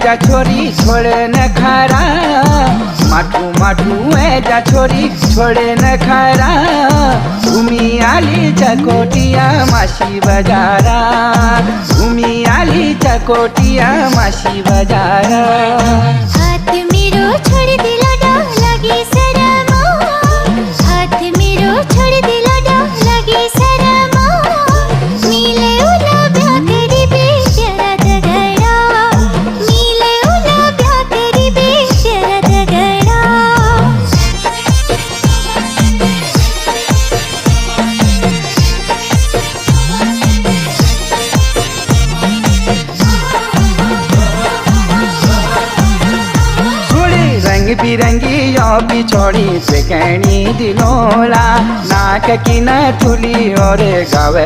जा छोरी छोड़े न खारा, माठू माठू जा छोरी छोड़े न खारा। घूमी आली चकोटिया मासी बजारा, घूमी आली चकोटिया मासी बजारा। हाथ मेरो छोड़ दिलो डर लगी शरमा, हाथ मेरो छोड़ दिलो डर लगी शरमा। मिले उला ब्याह करी बेचारा तगड़ा, मिले उला ब्याह करी बेचारा तगड़ा। रंग बिरंगी यो बिछोड़ी पेकनी दिलोला, नाक की न ठुली और गावे।